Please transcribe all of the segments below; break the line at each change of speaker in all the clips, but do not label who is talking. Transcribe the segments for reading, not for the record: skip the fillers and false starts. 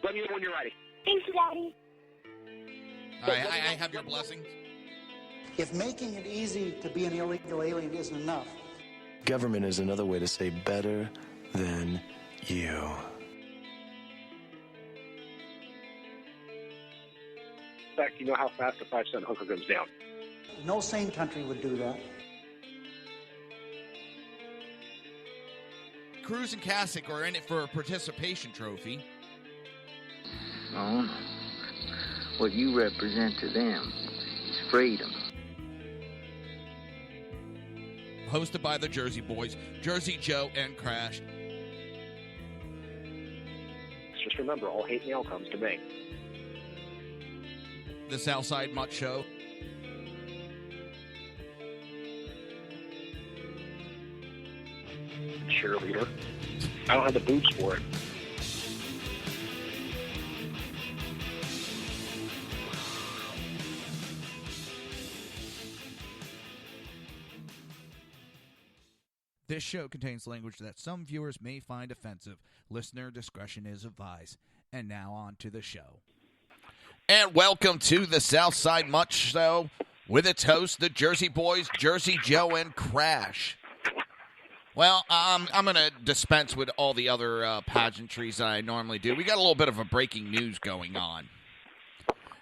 Let me know when you're ready.
Thank you, Daddy.
I have your blessings.
If making it easy to be an illegal alien isn't enough.
Government is another way to say better than you.
In fact, you know how fast a 5-cent hooker goes down.
No sane country would do that.
Cruz and Kasich are in it for a participation trophy.
No. What you represent to them is freedom.
Hosted by the Jersey Boys, Jersey Joe and Crash.
Just remember, all hate mail comes to me.
The Southside Mutt Show.
Cheerleader. I don't have the boots for it.
This show contains language that some viewers may find offensive. Listener discretion is advised. And now on to the show. And welcome to the Southside Mutt Show with its host, the Jersey Boys, Jersey Joe and Crash. Well, I'm going to dispense with all the other pageantries that I normally do. We got a little bit of a breaking news going on.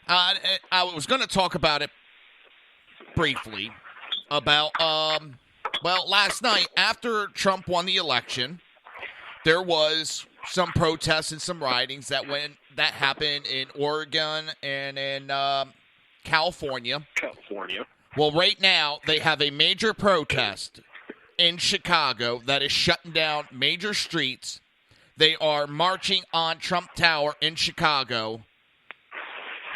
I was going to talk about it briefly about, last night after Trump won the election, there was some protests and some riotings that happened in Oregon and in California. Well, right now they have a major protest in Chicago that is shutting down major streets. They are marching on Trump Tower in Chicago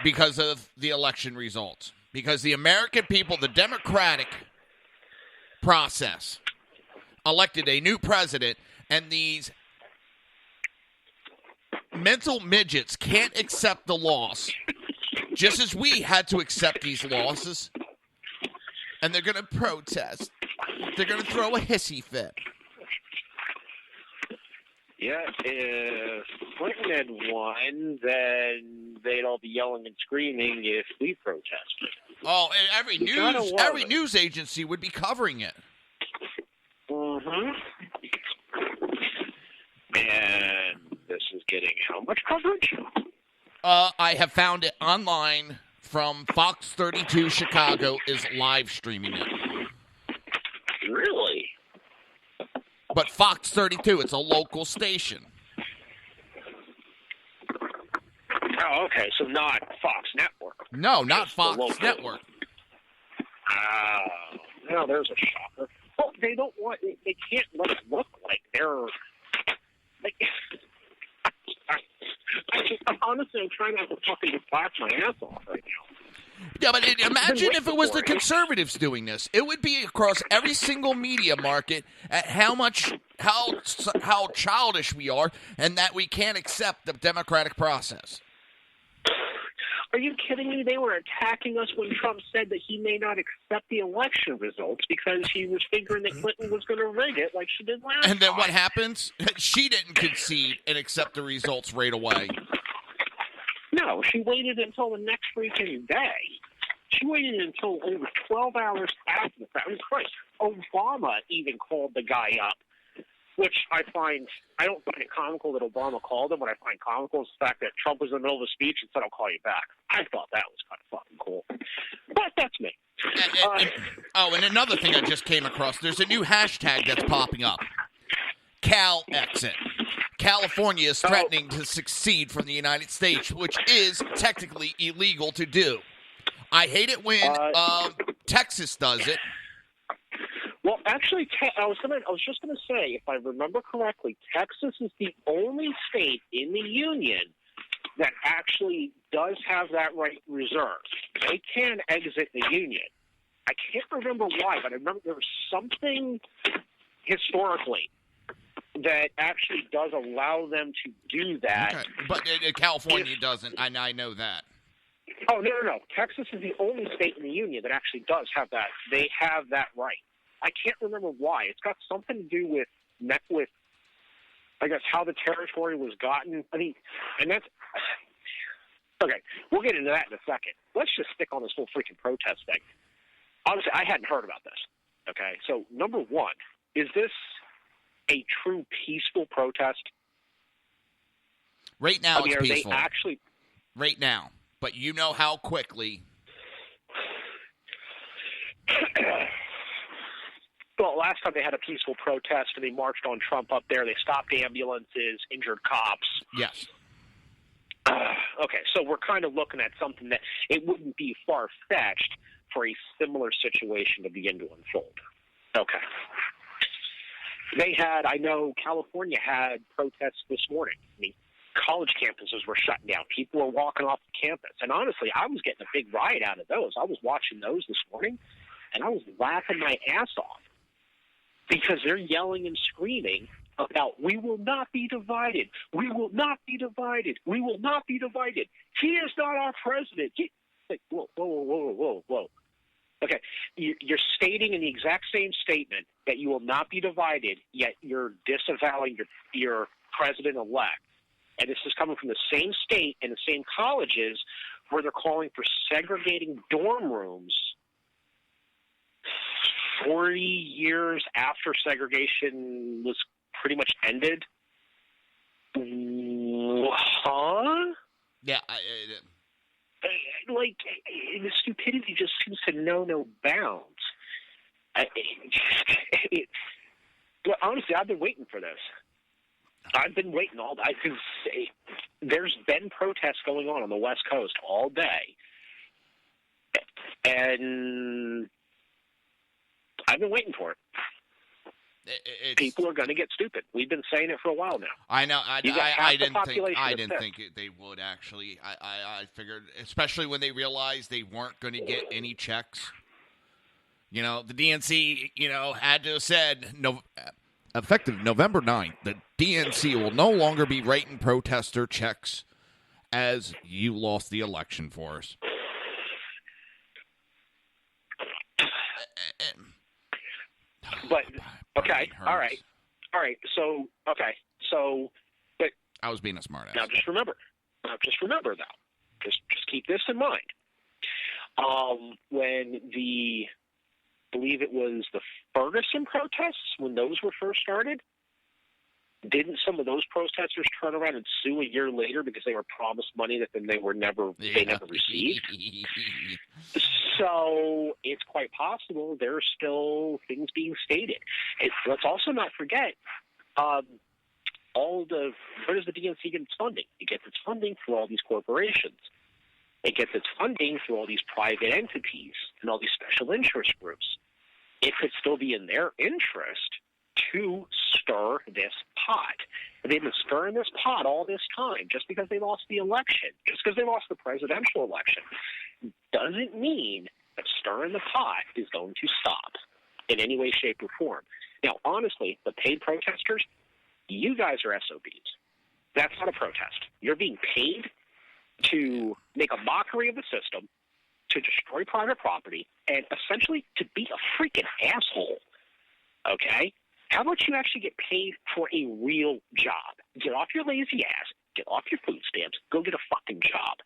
because of the election results. Because the American people, the Democratic process, elected a new president, and these mental midgets can't accept the loss, just as we had to accept these losses, and they're going to protest. They're going to throw a hissy fit.
Yeah, if Clinton had won, then they'd all be yelling and screaming if we protested.
Oh, and every news agency would be covering it.
Mm-hmm. And this is getting how much coverage?
I have found it online from Fox 32 Chicago is live streaming it.
Really?
But Fox 32, it's a local station.
Oh, okay, so not Fox Network.
No, not
Just
Fox
the local.
Network.
Now there's a shocker. Well, they don't want, they can't let it look like they're, like, honestly, I'm trying not to fucking laugh my ass off right now.
Yeah, but imagine if it was the conservatives doing this. It would be across every single media market at how childish we are and that we can't accept the democratic process.
Are you kidding me? They were attacking us when Trump said that he may not accept the election results because he was figuring that Clinton was going to rig it like she did last time.
And then what happens? She didn't concede and accept the results right away.
No, she waited until the next freaking day. She waited until over 12 hours after the fact. I mean, Christ, Obama even called the guy up, which I don't find it comical that Obama called him. What I find comical is the fact that Trump was in the middle of a speech and said, I'll call you back. I thought that was kind of fucking cool. But that's me.
And another thing I just came across, there's a new hashtag that's popping up. Cal Exit. California is threatening to secede from the United States, which is technically illegal to do. I hate it when Texas does it.
Well, actually, I was just gonna say, if I remember correctly, Texas is the only state in the union that actually does have that right reserved. They can exit the union. I can't remember why, but I remember there was something historically that actually does allow them to do that.
Okay. But California doesn't, and I know that.
Oh, no. Texas is the only state in the union that actually does have that. They have that right. I can't remember why. It's got something to do with I guess, how the territory was gotten. I mean, and that's, get into that in a second. Let's just stick on this whole freaking protest thing. Honestly, I hadn't heard about this. Okay, so number one, is this a true peaceful protest?
Right now, it's peaceful.
They actually
right now, but you know how quickly.
Well, last time they had a peaceful protest and they marched on Trump up there, they stopped ambulances, injured cops.
Yes.
Okay, so we're kind of looking at something that it wouldn't be far-fetched for a similar situation to begin to unfold. Okay. I know California had protests this morning. I mean, college campuses were shutting down. People were walking off the campus. And honestly, I was getting a big riot out of those. I was watching those this morning, and I was laughing my ass off because they're yelling and screaming about, we will not be divided. We will not be divided. We will not be divided. He is not our president. Whoa. Okay, you're stating in the exact same statement that you will not be divided, yet you're disavowing your president-elect. And this is coming from the same state and the same colleges where they're calling for segregating dorm rooms 40 years after segregation was pretty much ended. Huh?
Yeah.
The stupidity just seems to know no bounds. But honestly, I've been waiting for this. I've been waiting all day because there's been protests going on the West Coast all day, and I've been waiting for it. People are going to get stupid. We've been saying it for a while now.
I know. I didn't think they would actually. I figured, especially when they realized they weren't going to get any checks. You know, the DNC, had to have said, effective November 9th, the DNC will no longer be writing protester checks as you lost the election for us.
But okay, all right. So, but
I was being a smartass.
Now, just remember, though. Just keep this in mind. When I believe it was the Ferguson protests, when those were first started, didn't some of those protesters turn around and sue a year later because they were promised money that then they never received? So it's quite possible there's still things being stated. And let's also not forget, where does the DNC get its funding? It gets its funding through all these corporations. It gets its funding through all these private entities and all these special interest groups. It could still be in their interest to stir this pot. And they've been stirring this pot all this time. Just because they lost the election, just because they lost the presidential election, doesn't mean that stirring the pot is going to stop in any way, shape, or form. Now, honestly, the paid protesters, you guys are SOBs. That's not a protest. You're being paid to make a mockery of the system, to destroy private property, and essentially to be a freaking asshole. Okay? How about you actually get paid for a real job? Get off your lazy ass, get off your food stamps, go get a fucking job.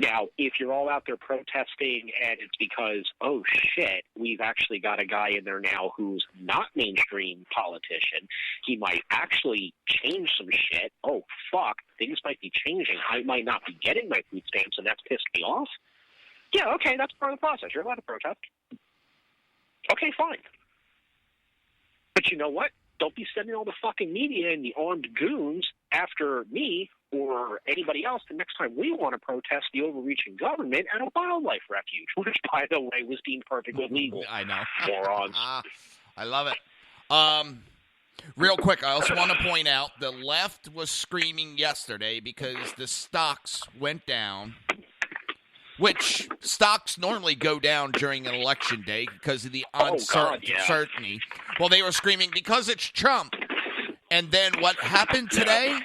Now, if you're all out there protesting and it's because, oh shit, we've actually got a guy in there now who's not mainstream politician, he might actually change some shit. Oh fuck, things might be changing. I might not be getting my food stamps and that's pissed me off. Yeah, okay, that's part of the process. You're allowed to protest. Okay, fine. But you know what? Don't be sending all the fucking media and the armed goons after me or anybody else the next time we want to protest the overreaching government at a wildlife refuge, which, by the way, was deemed perfectly legal.
I know.
Morons.
I love it. Real quick, I also want to point out the left was screaming yesterday because the stocks went down, which stocks normally go down during an election day because of the uncertainty. Well, they were screaming because it's Trump. And then what happened today?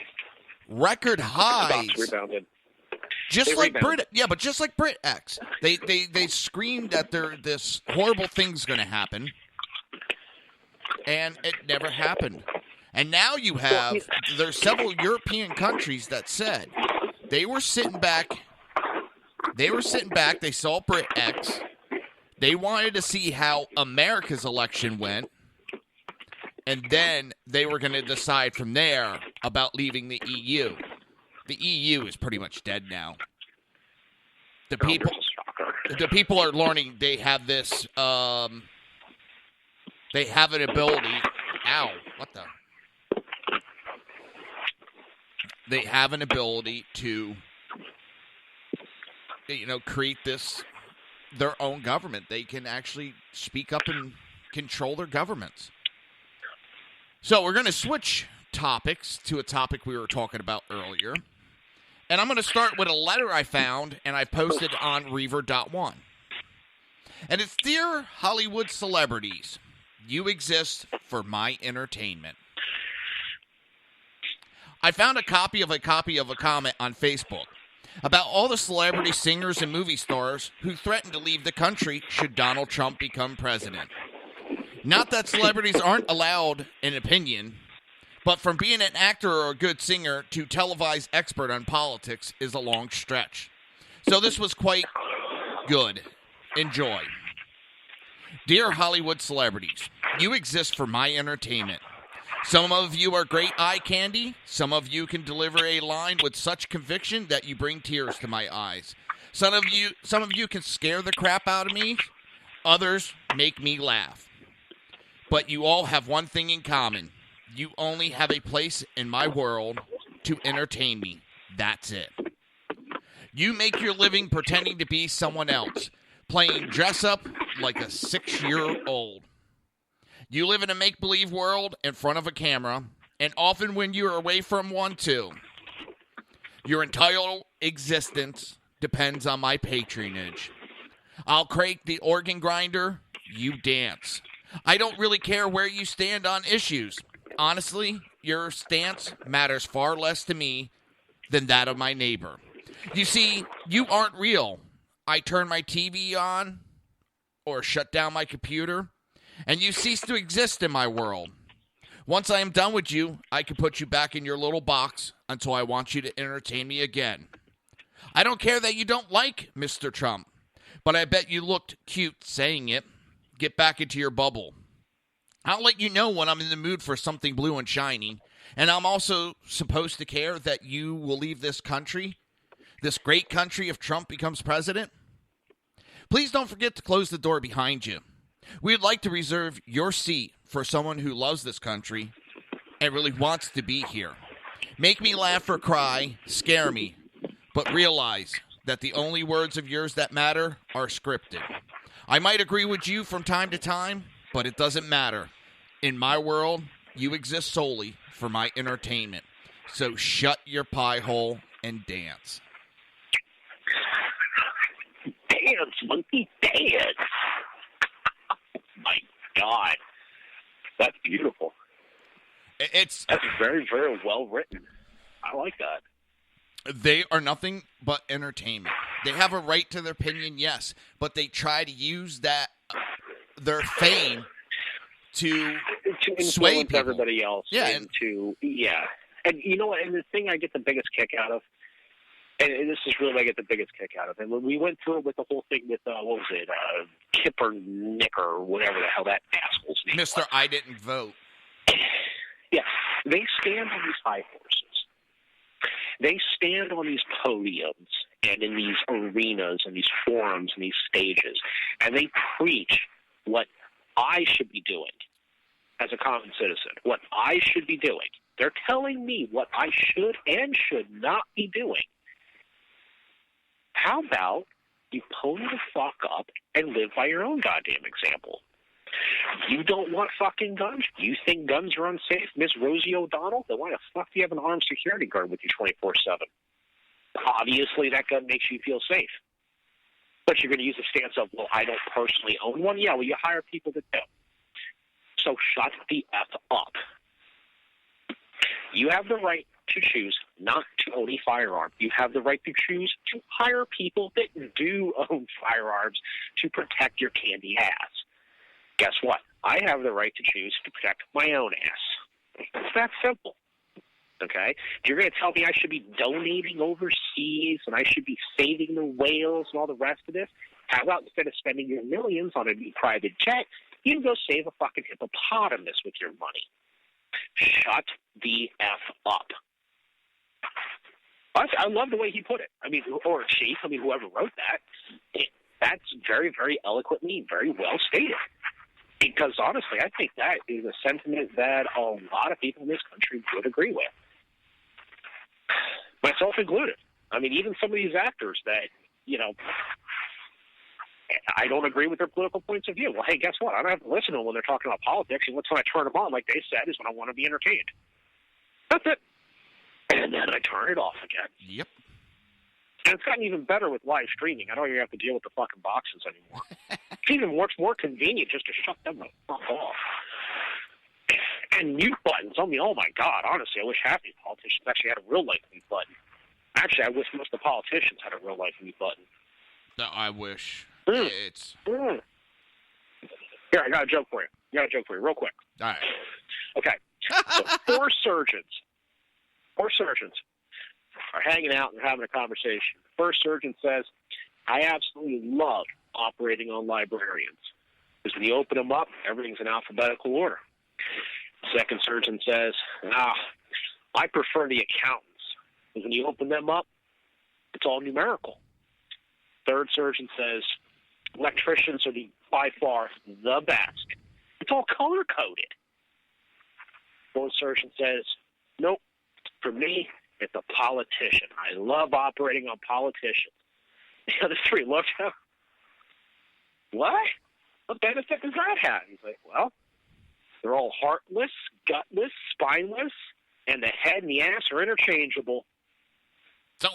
Record highs.
Stocks rebounded.
Just like BritX. They screamed that this horrible thing's going to happen. And it never happened. And now you have, there's several European countries that said they were sitting back They were sitting back. They saw Brit X. They wanted to see how America's election went. And then they were going to decide from there about leaving the EU. The EU is pretty much dead now. The people are learning they have this, they have an ability. Ow, what the? They have an ability to, create their own government. They can actually speak up and control their governments. So we're going to switch topics to a topic we were talking about earlier. And I'm going to start with a letter I found and I posted on Reaver.one. And it's, Dear Hollywood celebrities, you exist for my entertainment. I found a copy of a comment on Facebook about all the celebrity singers and movie stars who threatened to leave the country should Donald Trump become president. Not that celebrities aren't allowed an opinion, but from being an actor or a good singer to televised expert on politics is a long stretch. So this was quite good. Enjoy. Dear Hollywood celebrities, you exist for my entertainment. Some of you are great eye candy. Some of you can deliver a line with such conviction that you bring tears to my eyes. Some of you can scare the crap out of me. Others make me laugh. But you all have one thing in common. You only have a place in my world to entertain me. That's it. You make your living pretending to be someone else, playing dress up like a 6-year-old. You live in a make-believe world in front of a camera, and often when you're away from one too. Your entire existence depends on my patronage. I'll crank the organ grinder, you dance. I don't really care where you stand on issues. Honestly, your stance matters far less to me than that of my neighbor. You see, you aren't real. I turn my TV on or shut down my computer, and you cease to exist in my world. Once I am done with you, I can put you back in your little box until I want you to entertain me again. I don't care that you don't like Mr. Trump, but I bet you looked cute saying it. Get back into your bubble. I'll let you know when I'm in the mood for something blue and shiny, and I'm also supposed to care that you will leave this country, this great country, if Trump becomes president? Please don't forget to close the door behind you. We'd like to reserve your seat for someone who loves this country and really wants to be here. Make me laugh or cry, scare me, but realize that the only words of yours that matter are scripted. I might agree with you from time to time, but it doesn't matter. In my world, you exist solely for my entertainment. So shut your pie hole and dance.
Dance, monkey, dance. My God. That's beautiful.
That's
very, very well written. I like that.
They are nothing but entertainment. They have a right to their opinion, yes, but they try to use their fame to sway
influence
people.
Everybody else.
Yeah,
And you know what? And the thing I get the biggest kick out of, and this is really what I get the biggest kick out of, and when we went through it with the whole thing with, what was it, Kip or Nick or whatever the hell that asshole's name was.
Mr. I didn't vote.
Yeah, they stand on these high horses. They stand on these podiums and in these arenas and these forums and these stages, and they preach what I should be doing as a common citizen, what I should be doing. They're telling me what I should and should not be doing. How about you pony the fuck up and live by your own goddamn example? You don't want fucking guns? You think guns are unsafe, Miss Rosie O'Donnell? Then why the fuck do you have an armed security guard with you 24/7? Obviously, that gun makes you feel safe. But you're going to use the stance of, well, I don't personally own one? Yeah, well, you hire people that do. So shut the F up. You have the right to choose not to own a firearm. You have the right to choose to hire people that do own firearms to protect your candy ass. Guess what? I have the right to choose to protect my own ass. It's that simple. Okay? You're going to tell me I should be donating overseas and I should be saving the whales and all the rest of this? How about instead of spending your millions on a new private jet, you can go save a fucking hippopotamus with your money? Shut the F up. I love the way he put it. I mean, or she, whoever wrote that, that's very, very eloquently, very well stated. Because honestly, I think that is a sentiment that a lot of people in this country would agree with. Myself included. I mean, even some of these actors that, I don't agree with their political points of view. Well, hey, guess what? I don't have to listen to them when they're talking about politics. And what's when I turn them on, like they said, is when I want to be entertained. That's it. And then I turn it off again.
Yep.
And it's gotten even better with live streaming. I don't even have to deal with the fucking boxes anymore. It's even more convenient just to shut them the fuck off. And mute buttons. I mean, oh my God, honestly, I wish half these politicians actually had a real life mute button. Actually, I wish most of the politicians had a real life mute button.
No, I wish. It's...
Here, I got a joke for you. Real quick.
All right.
Okay. So four surgeons are hanging out and having a conversation. The first surgeon says, I absolutely love operating on librarians. Because when you open them up, everything's in alphabetical order. The second surgeon says, I prefer the accountants. Because when you open them up, it's all numerical. Third surgeon says, electricians are by far the best. It's all color-coded. Fourth surgeon says, nope, for me, it's a politician. I love operating on politicians. The other three looked at him. What? What benefit does that have? He's like, well, they're all heartless, gutless, spineless, and the head and the ass are interchangeable.
So...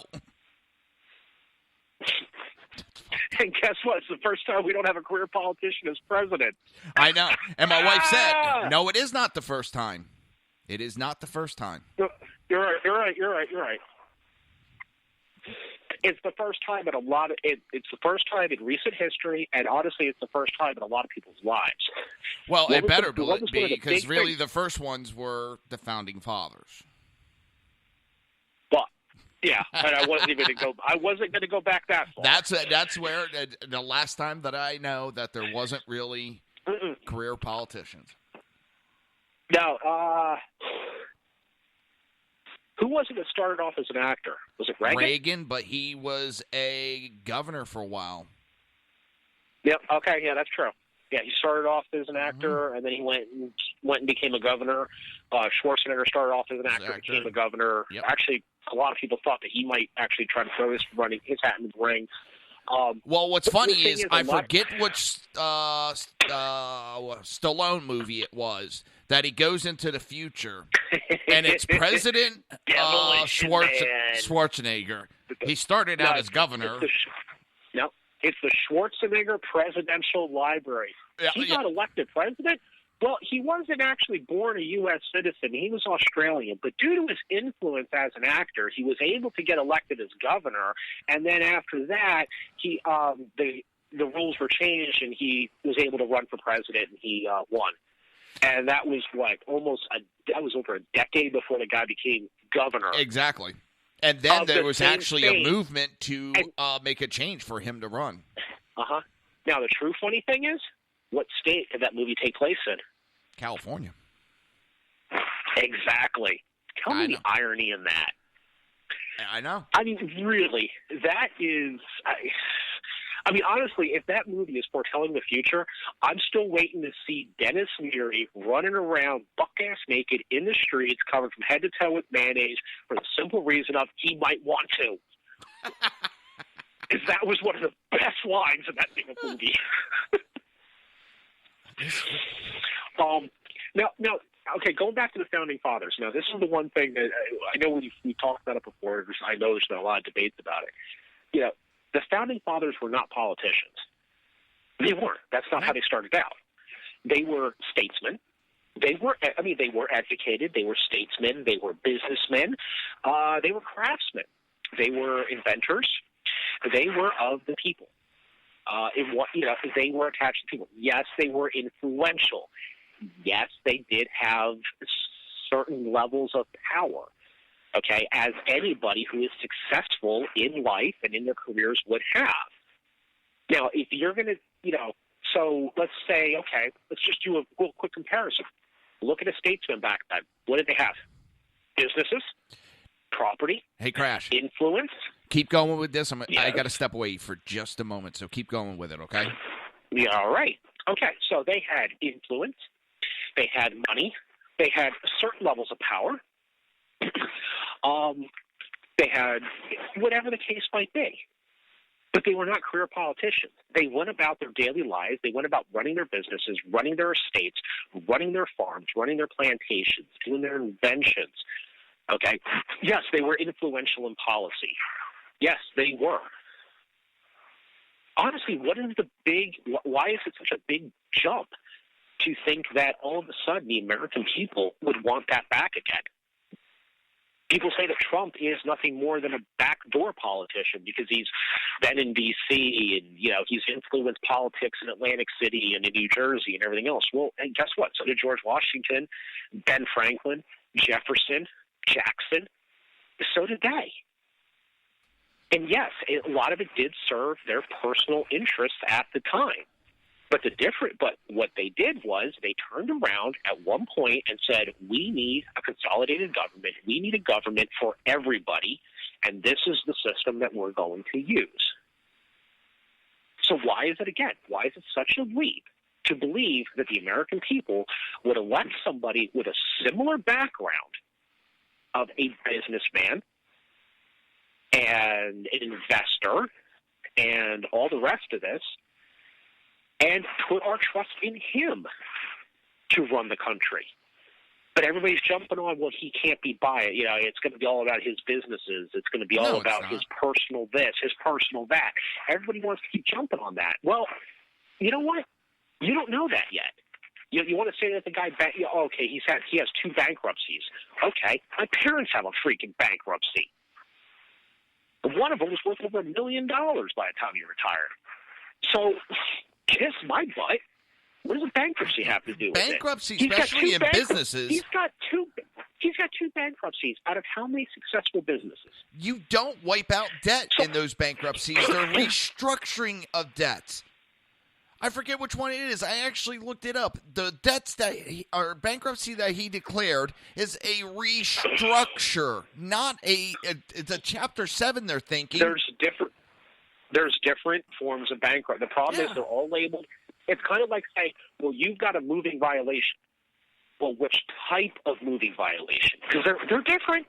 And guess what? It's the first time we don't have a career politician as president.
I know. And my wife said, no, it is not the first time. It is not the first time.
You're right. It's the first time in it's the first time in recent history, and honestly, it's the first time in a lot of people's lives.
Well, it better be, because really the first ones were the founding fathers.
But yeah, and I wasn't going to go back that far.
That's where the last time that I know that there wasn't really career politicians.
No, who was it that started off as an actor? Was it Reagan?
Reagan, but he was a governor for a while.
Yep. Okay. Yeah, that's true. Yeah, he started off as an actor, and then he went and became a governor. Schwarzenegger started off as an actor, became a governor.
Yep.
Actually, a lot of people thought that he might actually try to throw his hat in the ring.
Well, what's funny is I forget which Stallone movie it was that he goes into the future, and it's President Schwarzenegger. He started out as governor.
It's the Schwarzenegger Presidential Library. He got elected president. Well, he wasn't actually born a U.S. citizen. He was Australian. But due to his influence as an actor, he was able to get elected as governor. And then after that, the rules were changed, and he was able to run for president, and he won. And that was that was over a decade before the guy became governor.
Exactly. And then there was actually a movement to make a change for him to run.
Uh-huh. Now, the true funny thing is, what state did that movie take place in?
California.
Exactly. Tell me the irony in that.
I know.
I mean, really, that is... I mean, honestly, if that movie is foretelling the future, I'm still waiting to see Dennis Leary running around buck-ass naked in the streets, covered from head to toe with mayonnaise, for the simple reason of he might want to. Because that was one of the best lines in that damn movie. Now, okay, going back to the Founding Fathers. Now, this is the one thing that I know we talked about it before. I know there's been a lot of debates about it. You know, the Founding Fathers were not politicians. They weren't. That's not how they started out. They were statesmen. They were educated. They were statesmen. They were businessmen. They were craftsmen. They were inventors. They were of the people. They were attached to people. Yes, they were influential. Yes, they did have certain levels of power. okay, as anybody who is successful in life and in their careers would have. Now, if you're going to, so let's say, okay, let's just do a real quick comparison. Look at a statesman back then. What did they have? Businesses, property.
Hey, Crash.
Influence.
Keep going with this.
Yes.
I got to step away for just a moment, so keep going with it, okay?
Yeah, all right. Okay, so they had influence. They had money. They had certain levels of power. They had whatever the case might be. But they were not career politicians. They went about their daily lives. They went about running their businesses, running their estates, running their farms, running their plantations, doing their inventions. Okay? Yes, they were influential in policy. Yes, they were. Honestly, why is it such a big jump to think that all of a sudden the American people would want that back again? People say that Trump is nothing more than a backdoor politician because he's been in D.C. and, he's influenced politics in Atlantic City and in New Jersey and everything else. Well, and guess what? So did George Washington, Ben Franklin, Jefferson, Jackson. So did they. And yes, a lot of it did serve their personal interests at the time. But what they did was they turned around at one point and said, we need a consolidated government. We need a government for everybody, and this is the system that we're going to use. So why is it such a leap to believe that the American people would elect somebody with a similar background of a businessman and an investor and all the rest of this, and put our trust in him to run the country? But everybody's jumping on, well, he can't be biased. It's going to be all about his businesses. It's going to be all about his personal this, his personal that. Everybody wants to keep jumping on that. Well, you know what? You don't know that yet. You want to say that the guy, okay, he has 2 bankruptcies. Okay, my parents have a freaking bankruptcy. One of them was worth over $1 million by the time he retired. So, kiss my butt. What does a bankruptcy have to do with it?
Bankruptcy, especially in businesses.
He's got two bankruptcies out of how many successful businesses?
You don't wipe out debt in those bankruptcies. They're restructuring of debts. I forget which one it is. I actually looked it up. The debts bankruptcy that he declared is a restructure, not it's a Chapter 7 they're thinking. There's different forms of bankruptcy. The problem is they're all labeled. It's kind of like saying, well, you've got a moving violation. Well, which type of moving violation? Because they're different.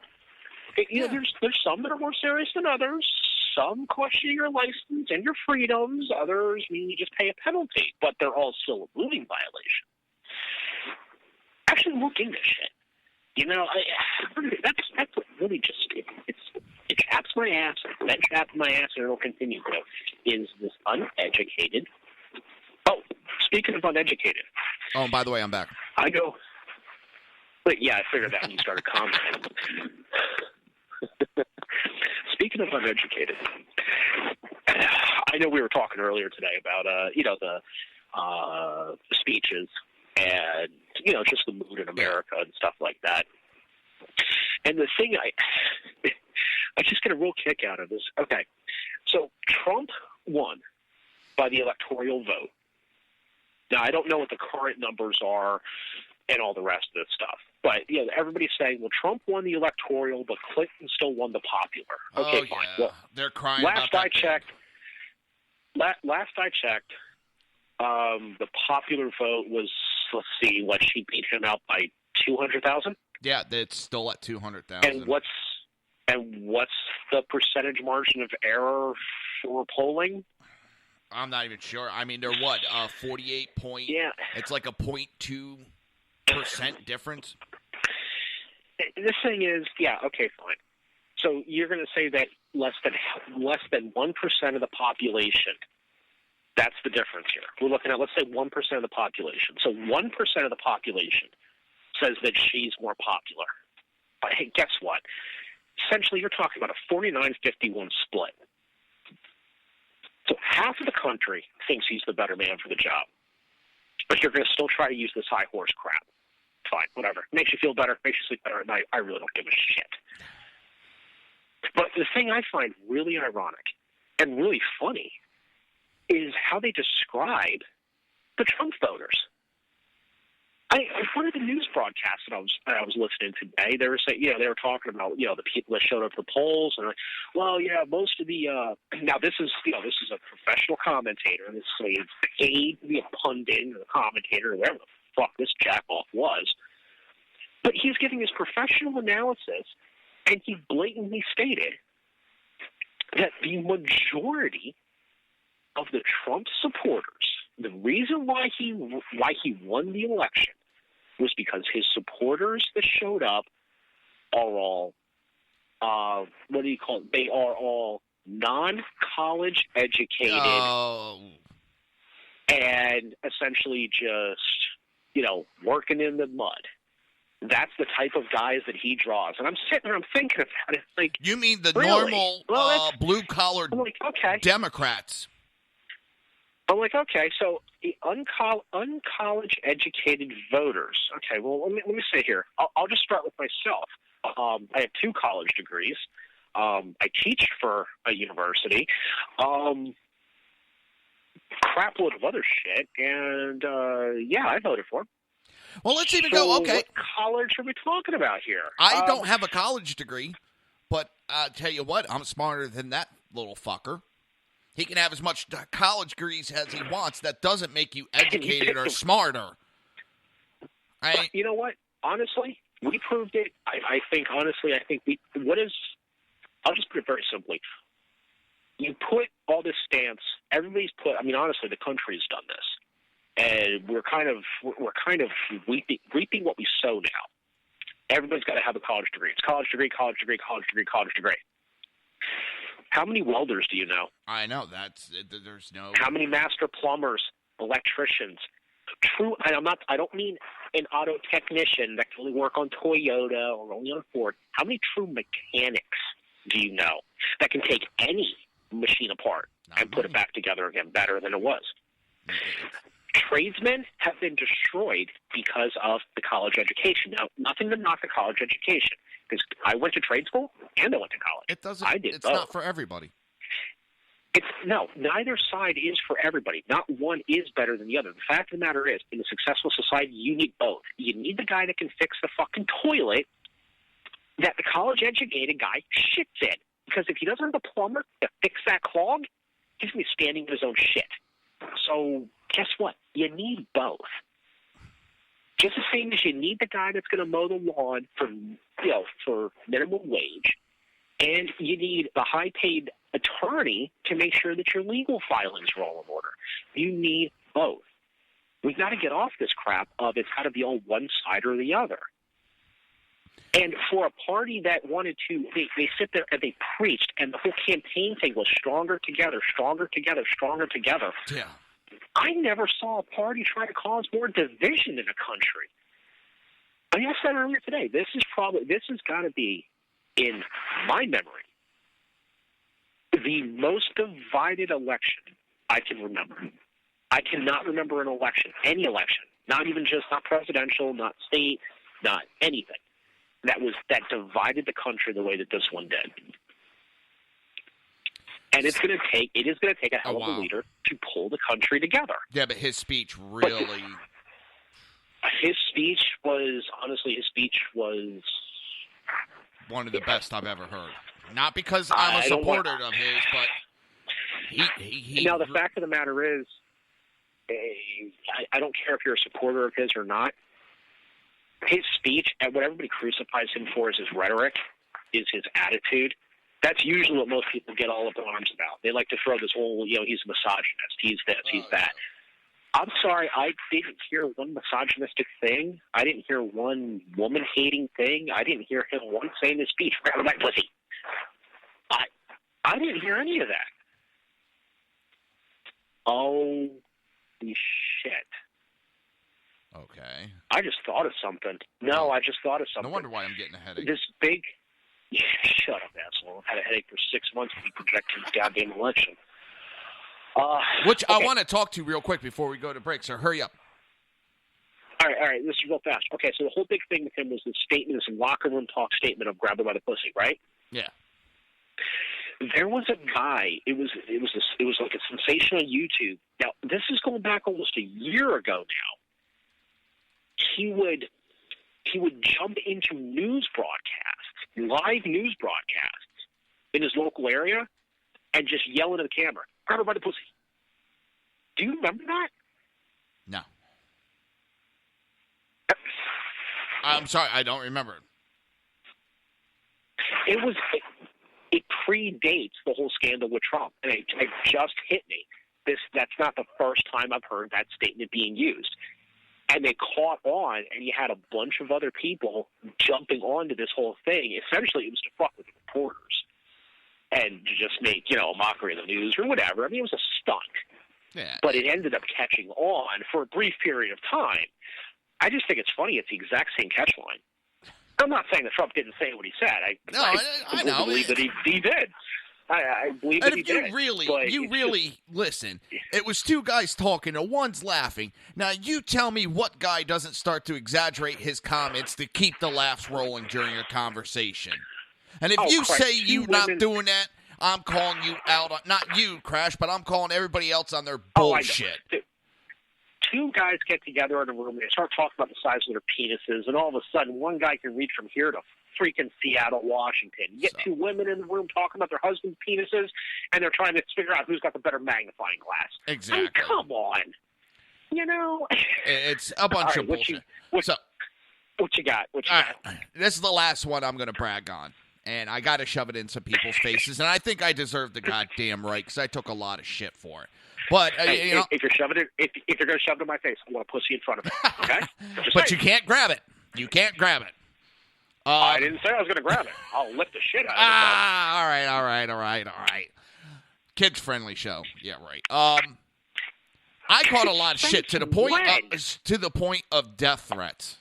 There's some that are more serious than others. Some question your license and your freedoms. Others mean you just pay a penalty. But they're all still a moving violation. Actually, look into shit. That's what really just it chaps my ass. That chaps my ass, and it'll continue to. Is this uneducated? Oh, speaking of uneducated. Oh, and by the way, I'm back.
I go. But yeah, I figured that when you started commenting. Speaking of uneducated, I know we were talking earlier today about the speeches and just the mood in America and stuff like that. And the thing I just get a real kick out of is, okay, so Trump won by the electoral vote. Now, I don't know what the current numbers are and all the rest of this stuff. But, everybody's saying, well, Trump won the electoral, but Clinton still won the popular. Okay, fine.
Yeah.
Well,
they're crying about that.
Last I checked, the popular vote was, she beat him out by 200,000?
Yeah, it's still at 200,000.
And what's the percentage margin of error for polling?
I'm not even sure. I mean, they're what? 48 point.
Yeah.
It's like a 0.2% difference.
The thing is, okay, fine. So you're going to say that less than 1% of the population. That's the difference here. We're looking at, let's say, 1% of the population. So 1% of the population says that she's more popular. But hey, guess what? Essentially, you're talking about a 49-51 split. So half of the country thinks he's the better man for the job. But you're going to still try to use this high horse crap. Fine, whatever. Makes you feel better, makes you sleep better at night. I really don't give a shit. But the thing I find really ironic and really funny is how they describe the Trump voters. One of the news broadcasts that I was listening to today, they were saying, they were talking about, the people that showed up to the polls, and most of the now this is a professional commentator, and this is paid to be a pundit or a commentator, or whatever the fuck this jackoff was, but he's giving his professional analysis, and he blatantly stated that the majority of the Trump supporters, the reason why he won the election was because his supporters that showed up are all, what do you call it? They are all non-college educated and essentially just, working in the mud. That's the type of guys that he draws. And I'm sitting there, I'm thinking about it. Like,
you mean the
really?
normal blue-collar
okay.
Democrats?
I'm like, okay, so the uncollege educated voters. Okay, well, let me say here. I'll just start with myself. I have 2 college degrees. I teach for a university. Crap load of other shit, and I voted for him.
Well, let's even go. Okay,
what college are we talking about here?
I don't have a college degree, but I'll tell you what, I'm smarter than that little fucker. He can have as much college degrees as he wants. That doesn't make you educated or smarter.
But you know what? Honestly, we proved it. I think I'll just put it very simply. You put all this stance, honestly, the country's done this. And we're kind of reaping what we sow now. Everybody's got to have a college degree. It's college degree, college degree, college degree, college degree. How many welders do you know?
I know there's no.
How many master plumbers, electricians? True, I don't mean an auto technician that can only work on Toyota or only on Ford. How many true mechanics do you know that can take any machine apart and put it back together again better than it was? Tradesmen have been destroyed because of the college education. Now, nothing to knock the college education, because I went to trade school and I went to college.
It's not for everybody.
Neither side is for everybody. Not one is better than the other. The fact of the matter is, in a successful society, you need both. You need the guy that can fix the fucking toilet that the college-educated guy shits in. Because if he doesn't have the plumber to fix that clog, he's going to be standing in his own shit. So guess what? You need both. Just the same as you need the guy that's going to mow the lawn for minimum wage, and you need the high-paid attorney to make sure that your legal filings are all in order. You need both. We've got to get off this crap of it's got to be on one side or the other. And for a party that wanted to, they sit there and they preached, and the whole campaign thing was stronger together, stronger together, stronger together.
Yeah.
I never saw a party try to cause more division in a country. I said earlier today, this has got to be, in my memory, the most divided election I can remember. I cannot remember an election, any election, not presidential, not state, not anything, that divided the country the way that this one did. And it is going to take a hell of a leader to pull the country together.
Yeah, but his speech really...
His speech was
one of the best I've ever heard. Not because I'm a supporter of his, but he...
Now, the fact of the matter is, I don't care if you're a supporter of his or not, his speech, and what everybody crucifies him for is his rhetoric, is his attitude. That's usually what most people get all up in arms about. They like to throw this whole, he's a misogynist, he's this, he's that. I'm sorry, I didn't hear one misogynistic thing. I didn't hear one woman-hating thing. I didn't hear him once say in his speech, grab my pussy. I didn't hear any of that. Holy shit.
Okay.
I just thought of something. I just thought of something.
No wonder why I'm getting a headache.
This big... Yeah, shut up, asshole. I've had a headache for 6 months to be projecting this goddamn election.
Which
okay.
I want to talk to real quick before we go to break, so hurry up.
All right, this is real fast. Okay, so the whole big thing with him was the statement, this locker room talk statement of grab him by the pussy, right?
Yeah.
There was a guy. It was like a sensation on YouTube. Now this is going back almost a year ago now. He would jump into news broadcasts, live news broadcasts in his local area, and just yell into the camera, "Grab her by the pussy." Do you remember that?
No. I'm sorry, I don't remember it.
It predates the whole scandal with Trump, and it just hit me. That's not the first time I've heard that statement being used. And they caught on, and you had a bunch of other people jumping onto this whole thing. Essentially, it was to fuck with the reporters and to just make, a mockery of the news or whatever. I mean, it was a stunt.
Yeah.
But it ended up catching on for a brief period of time. I just think it's funny. It's the exact same catch line. I'm not saying that Trump didn't say what he said. I
know.
believe that he did. I believe that he did.
And if you really listen, it was two guys talking, and one's laughing. Now, you tell me what guy doesn't start to exaggerate his comments to keep the laughs rolling during a conversation. And if you say you're not doing that, I'm calling you out on, not you, Crash, but I'm calling everybody else on their bullshit.
Two guys get together in a room, and they start talking about the size of their penises, and all of a sudden, one guy can reach from here to freaking Seattle, Washington. You get two women in the room talking about their husband's penises, and they're trying to figure out who's got the better magnifying glass.
Exactly.
I mean, come on.
It's a bunch of bullshit.
What you got?
This is the last one I'm going to brag on, and I got to shove it in some people's faces, and I think I deserve the goddamn right because I took a lot of shit for it. But
if you're shoving it, if you're going to shove it in my face, I want a pussy in front of it. Okay?
But you can't grab it. You can't grab it.
I didn't say I was going to grab it. I'll lift the shit out of it.
All right. Kids-friendly show. Yeah, right. I caught a lot of shit to the point of death threats.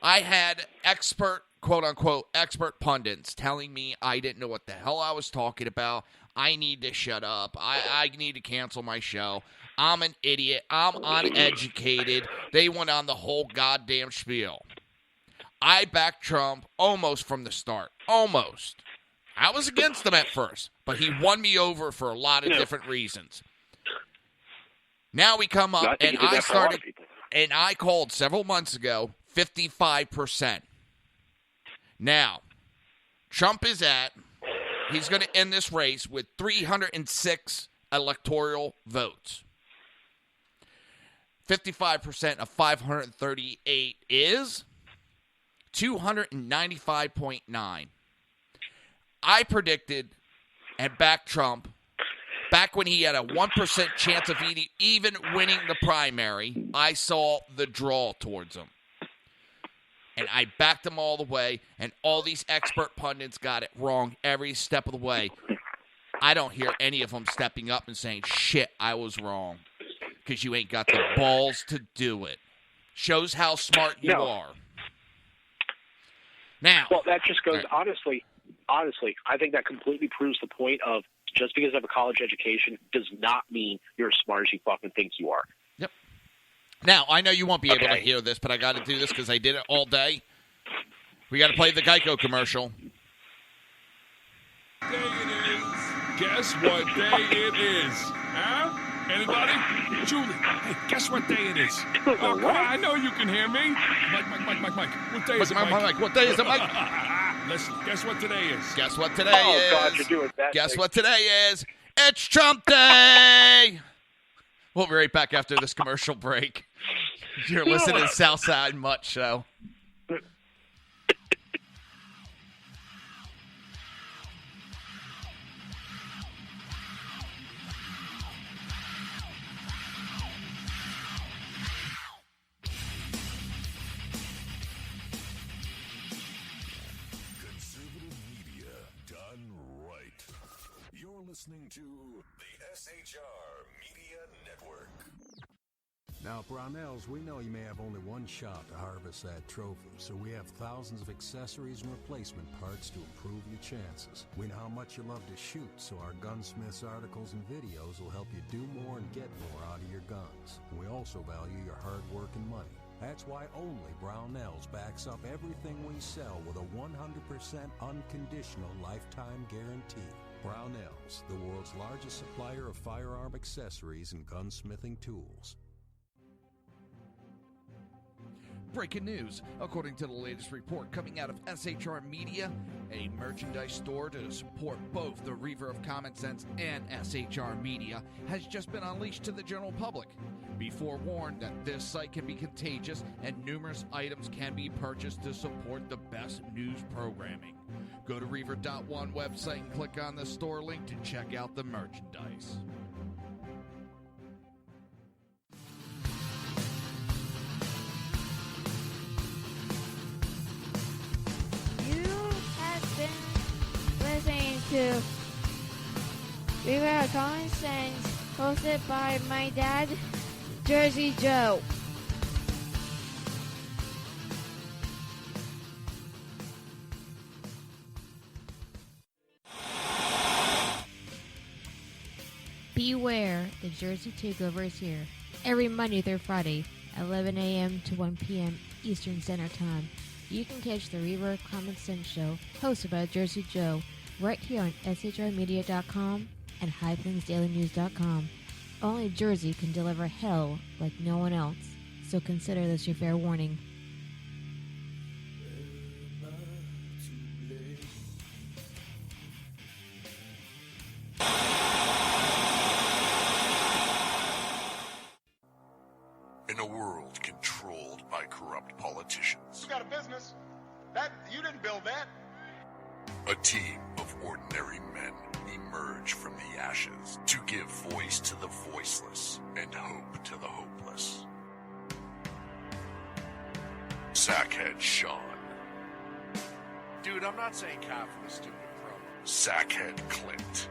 I had quote-unquote, expert pundits telling me I didn't know what the hell I was talking about. I need to shut up. I need to cancel my show. I'm an idiot. I'm uneducated. They went on the whole goddamn spiel. I backed Trump almost from the start. Almost. I was against him at first, but he won me over for a lot of different reasons. Now we come up, and I called several months ago 55%. Now, Trump is he's going to end this race with 306 electoral votes. 55% of 538 is 295.9. I predicted and backed Trump back when he had a 1% chance of even winning the primary. I saw the draw towards him. And I backed him all the way, and all these expert pundits got it wrong every step of the way. I don't hear any of them stepping up and saying, shit, I was wrong. Because you ain't got the balls to do it. Shows how smart you are. Now,
well, that just goes, honestly, I think that completely proves the point of just because you have a college education does not mean you're as smart as you fucking think you are.
Yep. Now, I know you won't be able to hear this, but I got to do this because I did it all day. We got to play the Geico commercial.
Day it is. Guess what day it is? Huh? Anybody? Julie, hey, guess what day it is? Oh, come on, I know you can hear me. Mike. What day is it, Mike?
Mike, what day is it, Mike?
Listen, guess what today is?
Guess what today is?
Oh, God, you're doing that.
Guess what today is? It's Trump Day! We'll be right back after this commercial break. You're listening to Southside Mutts Show.
Listening to the SHR Media Network.
Now, Brownells, we know you may have only one shot to harvest that trophy, so we have thousands of accessories and replacement parts to improve your chances. We know how much you love to shoot, so our Gunsmiths articles and videos will help you do more and get more out of your guns. And we also value your hard work and money. That's why only Brownells backs up everything we sell with a 100% unconditional lifetime guarantee. Brownells, the world's largest supplier of firearm accessories and gunsmithing tools.
Breaking news. According to the latest report coming out of SHR Media, a merchandise store to support both the Reaver of Common Sense and SHR Media has just been unleashed to the general public. Be forewarned that this site can be contagious and numerous items can be purchased to support the best news programming. Go to Reaver.one website and click on the store link to check out the merchandise.
Listening to Reaver of Common Sense, hosted by my dad, Jersey Joe. Beware, the Jersey Takeover is here. Every Monday through Friday, 11 a.m. to 1 p.m. Eastern Standard Time. You can catch the Reaver of Common Sense show, hosted by Jersey Joe, right here on shrmedia.com and highplainsdailynews.com. Only Jersey can deliver hell like no one else, so consider this your fair warning.
In a world controlled by corrupt politicians,
You got a business. That you didn't build that.
a team of ordinary men emerge from the ashes to give voice to the voiceless and hope to the hopeless. Sackhead Sean.
Dude, I'm not saying cap for the stupid pro.
Sackhead Clint.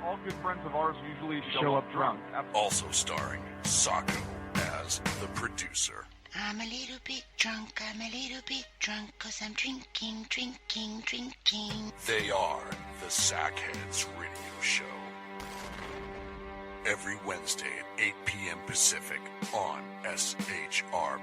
All good friends of ours usually show up drunk.
Also starring Sacco as the producer.
I'm a little bit drunk, 'cause I'm drinking.
They are the Sackheads Radio Show. Every Wednesday at 8 p.m. Pacific on shrmedia.com.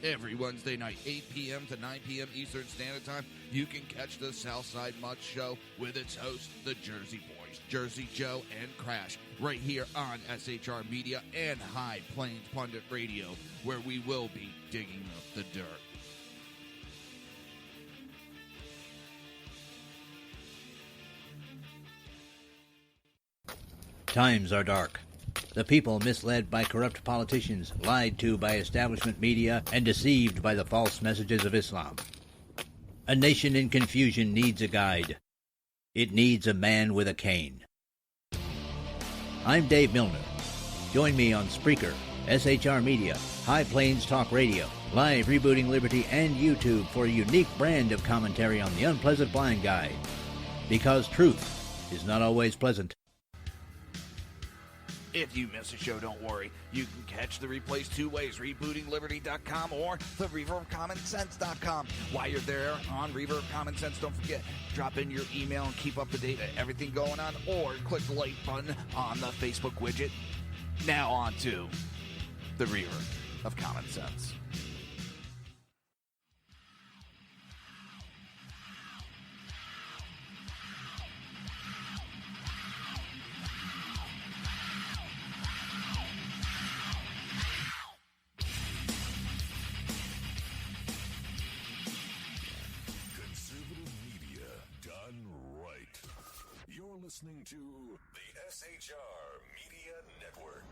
Every Wednesday night, 8 p.m. to 9 p.m. Eastern Standard Time, you can catch the Southside Mutts Show with its host, the Jersey Boys, Jersey Joe and Crash, right here on SHR Media and High Plains Pundit Radio, where we will be digging up the dirt.
Times are dark. The people misled by corrupt politicians, lied to by establishment media, and deceived by the false messages of Islam. A nation in confusion needs a guide. It needs a man with a cane. I'm Dave Milner. Join me on Spreaker, SHR Media, High Plains Talk Radio, Live Rebooting Liberty, and YouTube for a unique brand of commentary on the unpleasant blind guide. Because truth is not always pleasant.
If you miss a show, don't worry. You can catch the replays two ways, rebootingliberty.com or the reverbcommonsense.com. While you're there on Reverb Common Sense, don't forget, drop in your email and keep up to date with everything going on, or click the like button on the Facebook widget. Now on to the Reverb of Common Sense.
Listening to the SHR Media Network.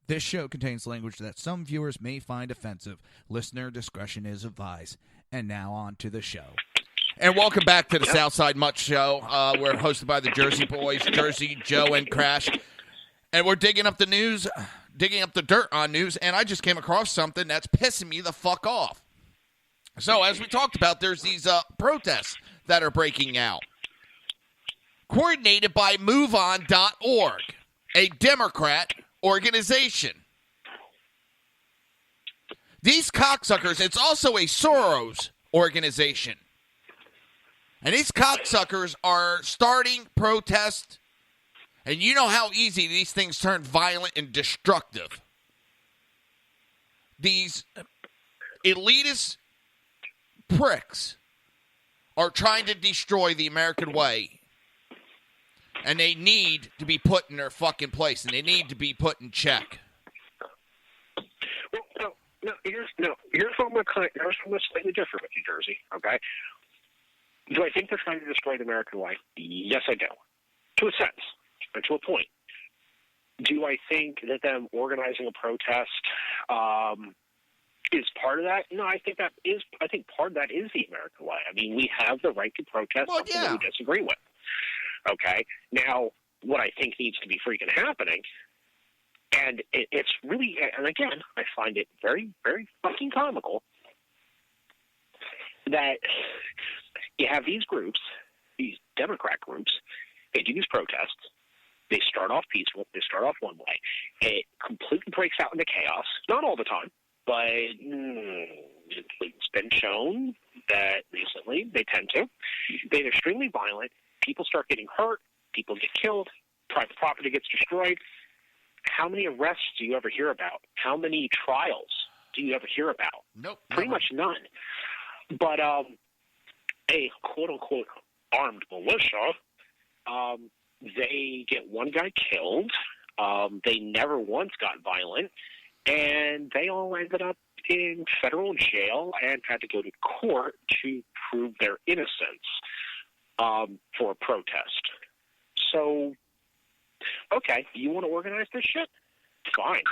This show contains language that some viewers may find offensive. Listener discretion is advised. And now on to the show. And welcome back to the Southside Mutts Show. We're hosted by the Jersey Boys, Jersey Joe and Crash. And we're digging up the news, digging up the dirt on news, and I just came across something that's pissing me the fuck off. So, as we talked about, there's these protests that are breaking out. Coordinated by MoveOn.org, a Democrat organization. These cocksuckers, it's also a Soros organization. And these cocksuckers are starting protests, and you know how easy these things turn violent and destructive. These elitist pricks are trying to destroy the American way, and they need to be put in their fucking place, and they need to be put in check.
Well, here's what I'm going to slightly different with you, Jersey, okay? Do I think they're trying to destroy the American way? Yes, I do. To a sense, and to a point. Do I think that them organizing a protest is part of that? No, I think part of that is the American way. I mean, we have the right to protest something that we disagree with. Okay? Now, what I think needs to be freaking happening, and it's really, and again, I find it very, very fucking comical that you have these groups, these Democrat groups, they do these protests. They start off peaceful. They start off one way. It completely breaks out into chaos. Not all the time, but it's been shown that recently they tend to. They're extremely violent. People start getting hurt. People get killed. Private property gets destroyed. How many arrests do you ever hear about? How many trials do you ever hear about?
Nope.
Pretty much none. But a quote-unquote armed militia, they get one guy killed. They never once got violent, and they all ended up in federal jail and had to go to court to prove their innocence for a protest. So, okay, you want to organize this shit? Fine.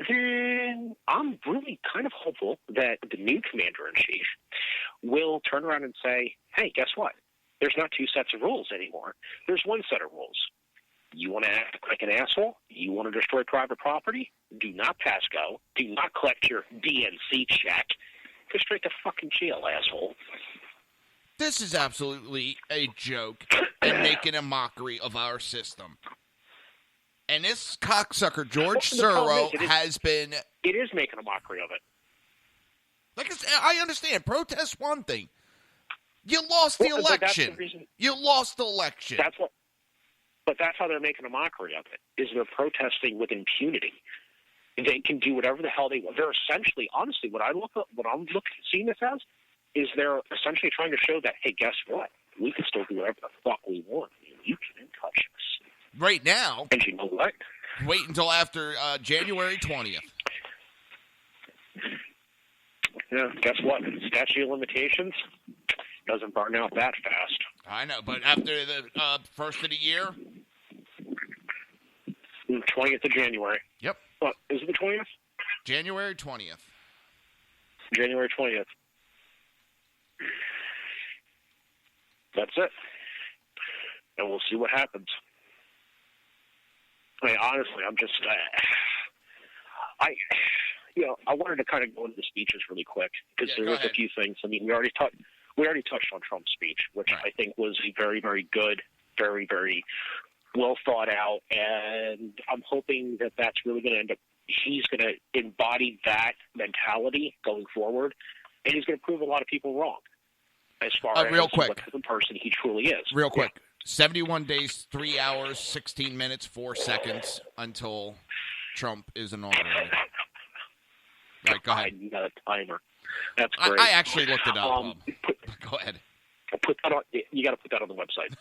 Then I'm really kind of hopeful that the new commander-in-chief will turn around and say, hey, guess what? There's not two sets of rules anymore. There's one set of rules. You want to act like an asshole? You want to destroy private property? Do not pass go. Do not collect your DNC check. Go straight to fucking jail, asshole.
This is absolutely a joke and making a mockery of our system. And this cocksucker, George Soros, has been...
It is making a mockery of it.
Like I said, I understand. Protest one thing. You lost the election. You lost the election.
But that's how they're making a mockery of it, is they're protesting with impunity. They can do whatever the hell they want. They're essentially, honestly, what I'm seeing this as, is they're essentially trying to show that, hey, guess what? We can still do whatever the fuck we want. You can't touch us.
Right now.
And you know what?
Wait until after January 20th.
Yeah, guess what? Statute of limitations doesn't burn out that fast.
I know, but after the first of the year?
20th of January.
Yep.
What, is it the 20th?
January 20th.
January 20th. That's it. And we'll see what happens. I mean, honestly, I'm just... I wanted to kind of go into the speeches really quick, because there was a few things. I mean, we already touched on Trump's speech, which I think was very, very good, very, very well thought out, and I'm hoping that that's really going to end up, he's going to embody that mentality going forward, and he's going to prove a lot of people wrong as far as
real quick.
what type of person he truly is.
Real quick. 71 days, 3 hours, 16 minutes, 4 seconds until Trump is inaugurated. All right, go ahead.
You got a timer. That's great.
I actually looked it up. Go ahead.
You got to put that on the website.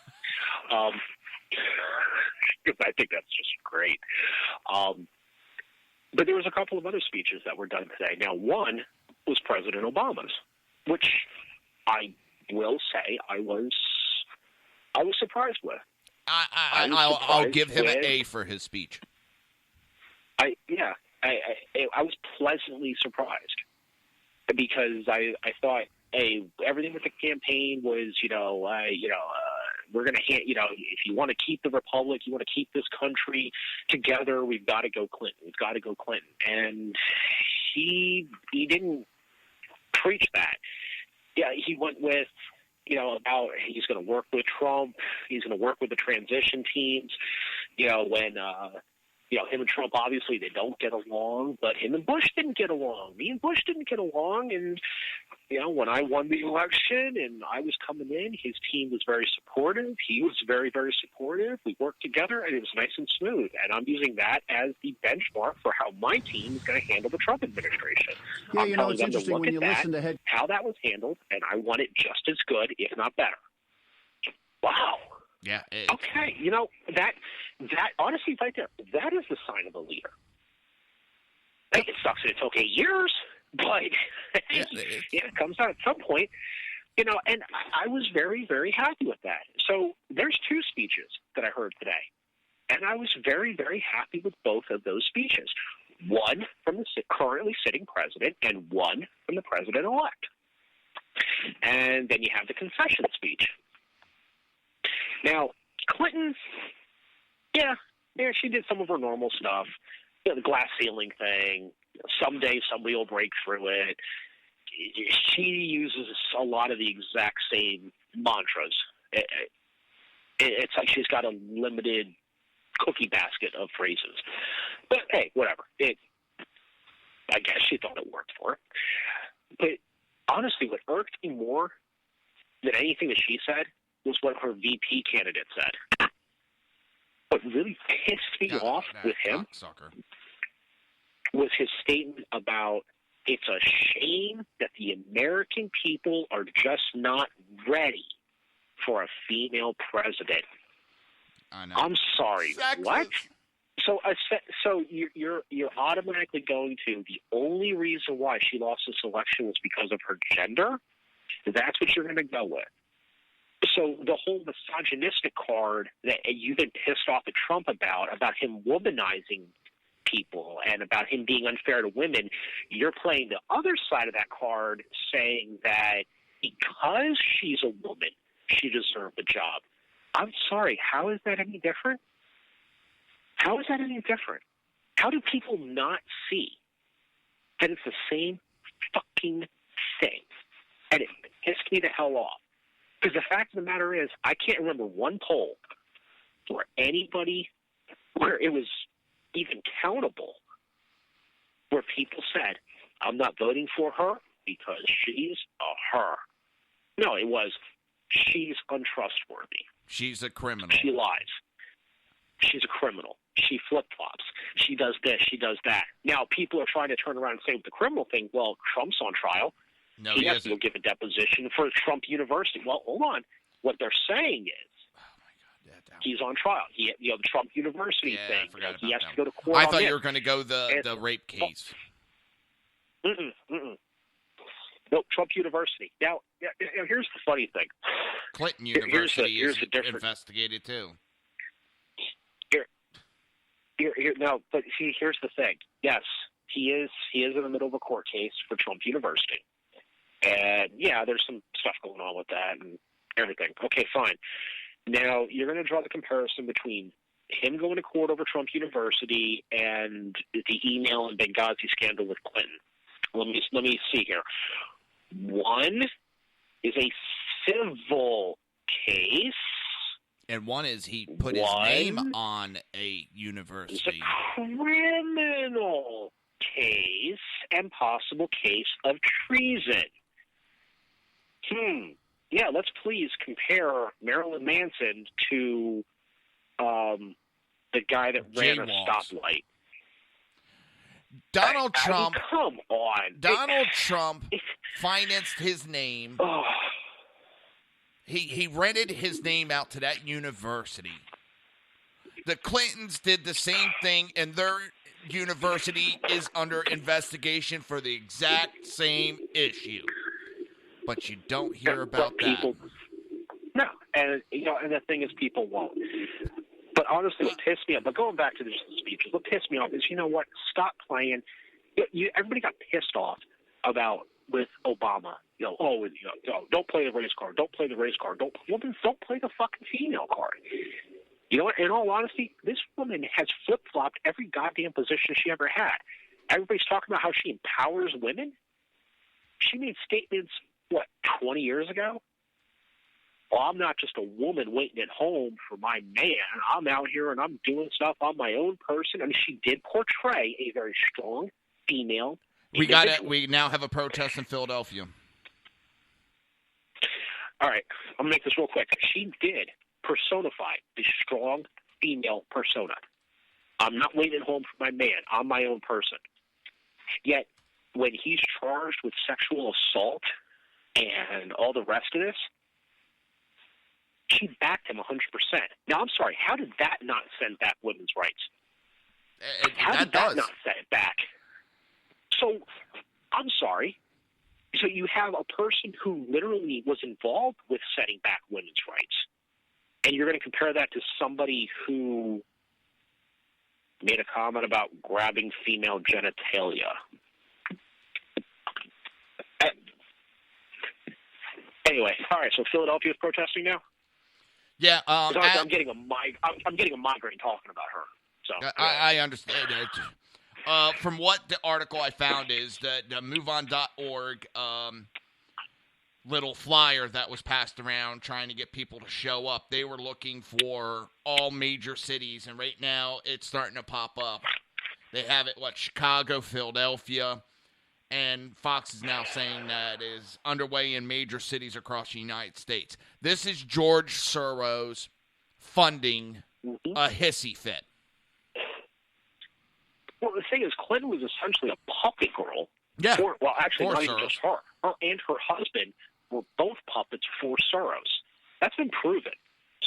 I think that's just great. But there was a couple of other speeches that were done today. Now, one was President Obama's, which I will say I was surprised with.
I'll give him an A for his speech.
I was pleasantly surprised, because I thought, hey, everything with the campaign was, we're going to, if you want to keep the republic, you want to keep this country together, we've got to go Clinton. We've got to go Clinton. And he didn't preach that. Yeah, he went with, about he's going to work with Trump. He's going to work with the transition teams. When him and Trump, obviously, they don't get along, but him and Bush didn't get along. Me and Bush didn't get along, and when I won the election and I was coming in, his team was very supportive. He was very, very supportive. We worked together, and it was nice and smooth. And I'm using that as the benchmark for how my team is going to handle the Trump administration.
Yeah,
I'm telling
it's
them to
interesting
look
when
at
you
that,
listen to
how that was handled, and I want it just as good, if not better. Wow.
Yeah.
Okay. That honestly, right there, that is the sign of a leader. It sucks that it took 8 years, but it comes out at some point. And I was very, very happy with that. So there's 2 speeches that I heard today, and I was very, very happy with both of those speeches. One from the currently sitting president and one from the president-elect. And then you have the confession speech. Now, Clinton, she did some of her normal stuff, the glass ceiling thing. Someday somebody will break through it. She uses a lot of the exact same mantras. It's like she's got a limited cookie basket of phrases. But, hey, whatever. I guess she thought it worked for her. But, honestly, what irked me more than anything that she said was what her VP candidate said. What really pissed me off with him was his statement about it's a shame that the American people are just not ready for a female president.
I know.
I'm sorry.
Sexist.
What? So you're automatically going to the only reason why she lost this election was because of her gender? That's what you're going to go with. So the whole misogynistic card that you've been pissed off at Trump about him womanizing people and about him being unfair to women, you're playing the other side of that card saying that because she's a woman, she deserved the job. I'm sorry, how is that any different? How is that any different? How do people not see that it's the same fucking thing? And it pissed me the hell off. Because the fact of the matter is, I can't remember one poll where it was even countable, where people said, I'm not voting for her because she's a her. No, it was, she's untrustworthy.
She's a criminal.
She lies. She's a criminal. She flip-flops. She does this. She does that. Now, people are trying to turn around and say with the criminal thing, well, Trump's on trial.
No,
he has to go give a deposition for Trump University. Well, hold on. What they're saying is he's on trial. The Trump University thing. He has to go to court.
I thought you were going to go the rape case.
Nope, Trump University. Now, here's the funny thing.
Clinton University
here's
is investigated too.
But see, here's the thing. Yes, he is in the middle of a court case for Trump University. And, there's some stuff going on with that and everything. Okay, fine. Now, you're going to draw the comparison between him going to court over Trump University and the email and Benghazi scandal with Clinton. Let me see here. One is a civil case.
And one is he put his name on a university.
It's a criminal case and possible case of treason. Yeah, let's please compare Marilyn Manson to the guy that ran a stoplight.
Donald Trump.
Come on.
Donald Trump financed his name.
Oh.
He rented his name out to that university. The Clintons did the same thing, and their university is under investigation for the exact same issue. But you don't hear about that.
No, and the thing is, people won't. But honestly, what pissed me off, but going back to the speeches, what pissed me off is, you know what? Stop playing. Everybody got pissed off about with Obama. Don't play the race card. Don't play the race card. Don't play the fucking female card. You know what? In all honesty, this woman has flip-flopped every goddamn position she ever had. Everybody's talking about how she empowers women. She made statements, 20 years ago? Well, I'm not just a woman waiting at home for my man. I'm out here and I'm doing stuff. I'm my own person. I mean, she did portray a very strong female.
We now have a protest in Philadelphia.
All right, I'm going to make this real quick. She did personify the strong female persona. I'm not waiting at home for my man. I'm my own person. Yet, when he's charged with sexual assault and all the rest of this, she backed him 100%. Now, I'm sorry. How did that not send back women's rights? How did that not set it back? So, I'm sorry. So you have a person who literally was involved with setting back women's rights, and you're going to compare that to somebody who made a comment about grabbing female genitalia. Anyway, all right. So Philadelphia's protesting now.
Yeah,
I'm getting a migraine talking about her. So
I understand it. From what the article I found is that the MoveOn.org little flyer that was passed around trying to get people to show up, they were looking for all major cities, and right now it's starting to pop up. They have it, Chicago, Philadelphia, and Fox is now saying that it is underway in major cities across the United States. This is George Soros funding a hissy fit.
Well, the thing is, Clinton was essentially a puppet girl.
Yeah.
Actually, not even just her. Her and her husband were both puppets for Soros. That's been proven.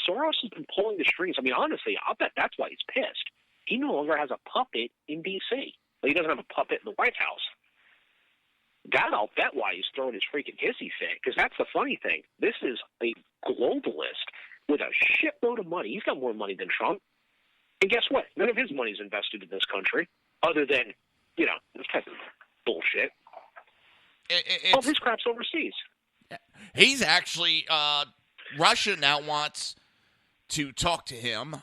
Soros has been pulling the strings. I mean, honestly, I'll bet that's why he's pissed. He no longer has a puppet in D.C. Well, he doesn't have a puppet in the White House. That I'll bet why he's throwing his freaking hissy fit, because that's the funny thing. This is a globalist with a shitload of money. He's got more money than Trump. And guess what? None of his money's invested in this country, other than, this type of bullshit. All his crap's overseas.
He's actually, Russia now wants to talk to him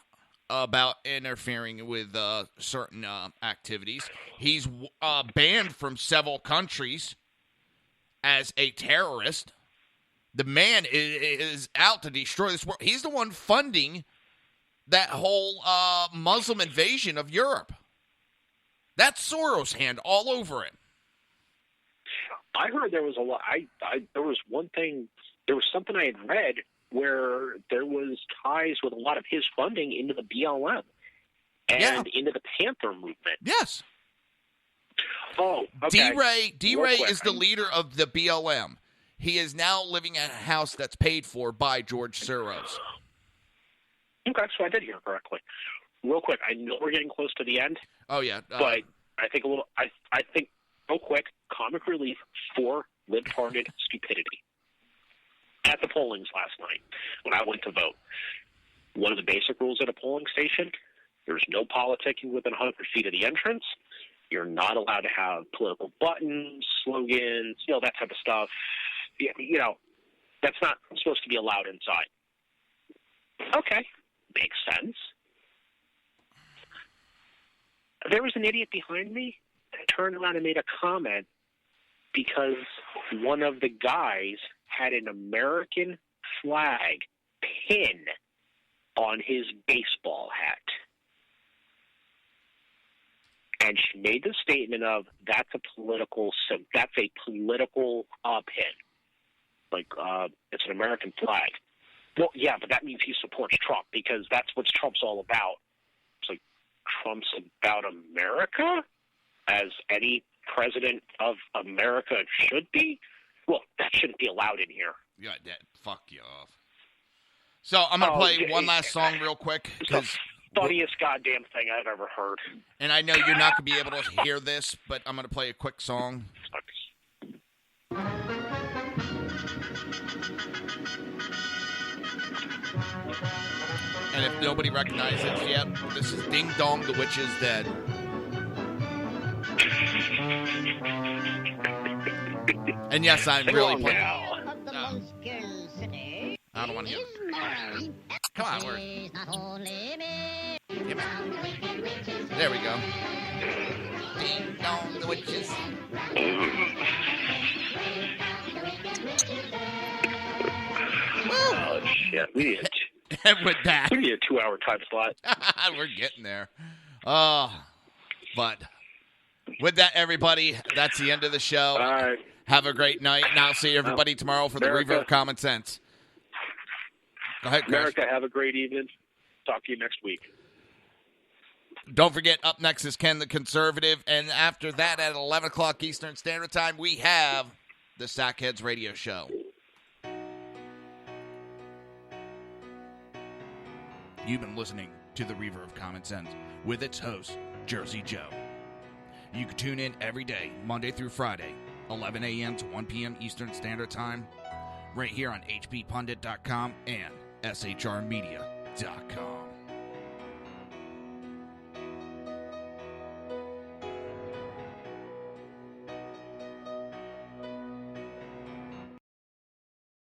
about interfering with certain activities. He's banned from several countries as a terrorist. The man is out to destroy this world. He's the one funding that whole Muslim invasion of Europe. That's Soros' hand all over it.
I heard there was a lot. There was one thing. There was something I had read where there was ties with a lot of his funding into the BLM and into the Panther movement.
Yes.
Oh, okay.
D-Ray is the leader of the BLM. He is now living in a house that's paid for by George Soros.
Okay, so I did hear correctly. Real quick, I know we're getting close to the end.
Oh yeah,
but I think I think real quick, comic relief for libtarded stupidity. At the pollings last night, when I went to vote, one of the basic rules at a polling station: there's no politicking within 100 feet of the entrance. You're not allowed to have political buttons, slogans, that type of stuff. That's not supposed to be allowed inside. Okay, makes sense. There was an idiot behind me that turned around and made a comment because one of the guys had an American flag pin on his baseball hat. And she made the statement of, that's a political pin. Like, it's an American flag. Well, yeah, but that means he supports Trump because that's what Trump's all about. It's like, Trump's about America, as any president of America should be? Well, that shouldn't be allowed in here.
Yeah, fuck you off. So I'm going to play one last song real quick.
It's the funniest goddamn thing I've ever heard.
And I know you're not going to be able to hear this, but I'm going to play a quick song. And if nobody recognizes it yet, this is Ding Dong, the Witch is Dead. And yes, I'm really playing. I don't want to hear it. Come on, there we go. Ding Dong, the Witches.
Oh, shit. We need
and with that,
we need a 2-hour time slot.
We're getting there. But with that, everybody, that's the end of the show.
All right.
Have a great night, and I'll see everybody tomorrow for the Reverb Common Sense. Go ahead, Chris.
America, have a great evening. Talk to you next week.
Don't forget, up next is Ken the Conservative, and after that, at 11 o'clock Eastern Standard Time, we have the Sackheads Radio Show. You've been listening to the Reaver of Common Sense with its host, Jersey Joe. You can tune in every day, Monday through Friday, 11 a.m. to 1 p.m. Eastern Standard Time, right here on hppundit.com and shrmedia.com.